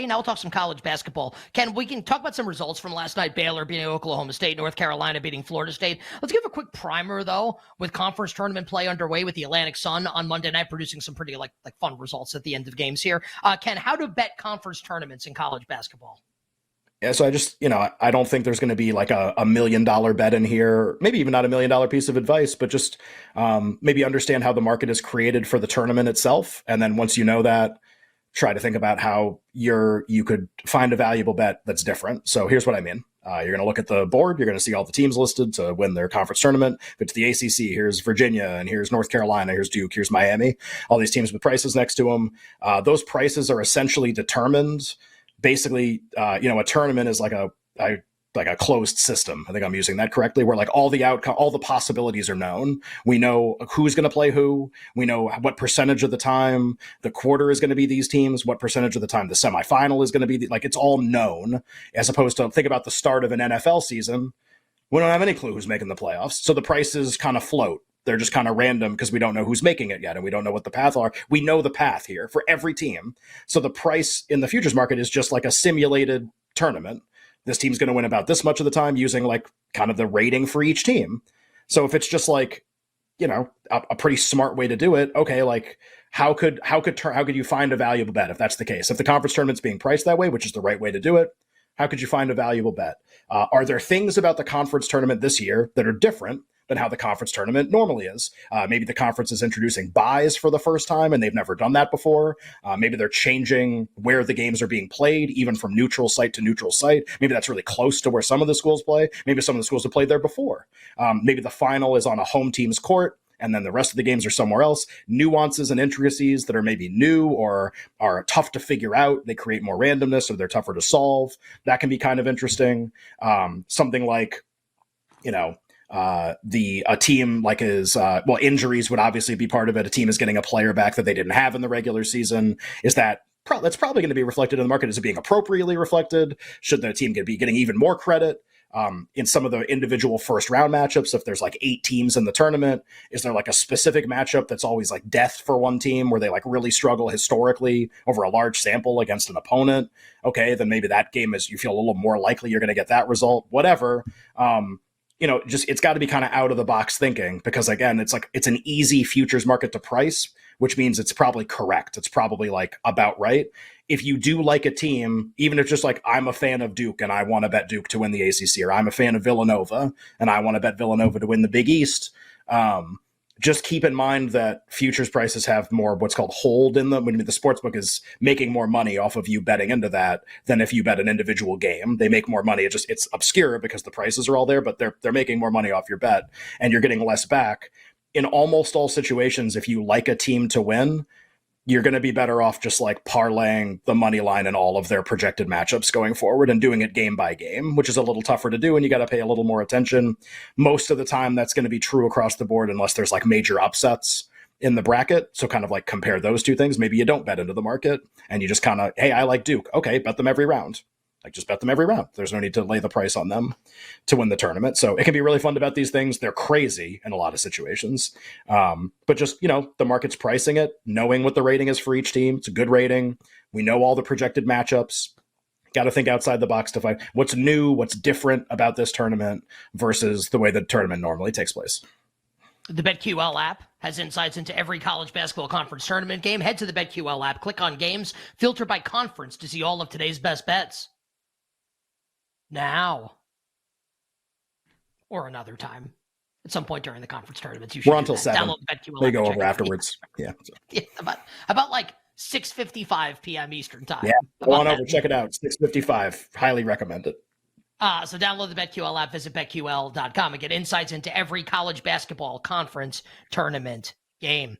Now we'll talk some college basketball. Ken, we can talk about some results from last night. Baylor beating Oklahoma State, North Carolina beating Florida State. Let's give a quick primer, though, with conference tournament play underway with the Atlantic Sun on Monday night, producing some pretty like fun results at the end of games here. Ken, how to bet conference tournaments in college basketball? Yeah, so I just, I don't think there's going to be like a $1 million bet in here, maybe even not $1 million piece of advice, but just maybe understand how the market is created for the tournament itself. And then once you know that, try to think about how you could find a valuable bet that's different. So here's what I mean. You're going to look at the board. You're going to see all the teams listed to win their conference tournament. If it's the ACC, here's Virginia, and here's North Carolina, here's Duke, here's Miami. All these teams with prices next to them. Those prices are essentially determined. Basically, a tournament is like a closed system. I think I'm using that correctly, where like all the possibilities are known. We know who's going to play who. We know what percentage of the time the quarter is going to be these teams, what percentage of the time the semifinal is going to be. It's all known, as opposed to think about the start of an NFL season. We don't have any clue who's making the playoffs. So the prices kind of float. They're just kind of random because we don't know who's making it yet, and we don't know what the path are. We know the path here for every team. So the price in the futures market is just like a simulated tournament. This team's going to win about this much of the time using like kind of the rating for each team. So if it's just like, a pretty smart way to do it, okay, like how could you find a valuable bet if that's the case? If the conference tournament's being priced that way, which is the right way to do it, how could you find a valuable bet? Are there things about the conference tournament this year that are different than how the conference tournament normally is? Maybe the conference is introducing buys for the first time and they've never done that before. Maybe they're changing where the games are being played, even from neutral site to neutral site. Maybe that's really close to where some of the schools play. Maybe some of the schools have played there before. Maybe the final is on a home team's court and then the rest of the games are somewhere else. Nuances and intricacies that are maybe new or are tough to figure out. They create more randomness or they're tougher to solve. That can be kind of interesting. Something like, a team like injuries would obviously be part of it. A team is getting a player back that they didn't have in the regular season. That's probably going to be reflected in the market. Is it being appropriately reflected? Should the team be getting even more credit? In some of the individual first round matchups, if there's like 8 teams in the tournament, is there like a specific matchup that's always like death for one team where they like really struggle historically over a large sample against an opponent? Okay, then maybe that game is, you feel a little more likely you're going to get that result, whatever. It's got to be kind of out of the box thinking, because again, it's an easy futures market to price, which means it's probably correct. It's probably like about right. If you do like a team, even if just like I'm a fan of Duke and I want to bet Duke to win the ACC, or I'm a fan of Villanova and I want to bet Villanova to win the Big East, just keep in mind that futures prices have more what's called hold in them. When the sportsbook is making more money off of you betting into that than if you bet an individual game. They make more money. It's obscure because the prices are all there, but they're making more money off your bet and you're getting less back. In almost all situations, if you like a team to win, you're going to be better off just like parlaying the money line in all of their projected matchups going forward and doing it game by game, which is a little tougher to do. And you got to pay a little more attention. Most of the time, that's going to be true across the board, unless there's like major upsets in the bracket. So kind of like compare those two things. Maybe you don't bet into the market and you just kind of, hey, I like Duke. Okay, bet them every round. Like just bet them every round. There's no need to lay the price on them to win the tournament. So it can be really fun to bet these things. They're crazy in a lot of situations. But just, the market's pricing it, knowing what the rating is for each team. It's a good rating. We know all the projected matchups. Got to think outside the box to find what's new, what's different about this tournament versus the way the tournament normally takes place. The BetQL app has insights into every college basketball conference tournament game. Head to the BetQL app, click on games, filter by conference to see all of today's best bets. Now, or another time, at some point during the conference tournaments, you should. We're until 7. Download the BetQL they go over afterwards. Yeah. Yeah, about like 6:55 p.m. Eastern time. Yeah, go on over, check it out. 6:55. Highly recommend it. So download the BetQL app, visit BetQL.com and get insights into every college basketball conference tournament game.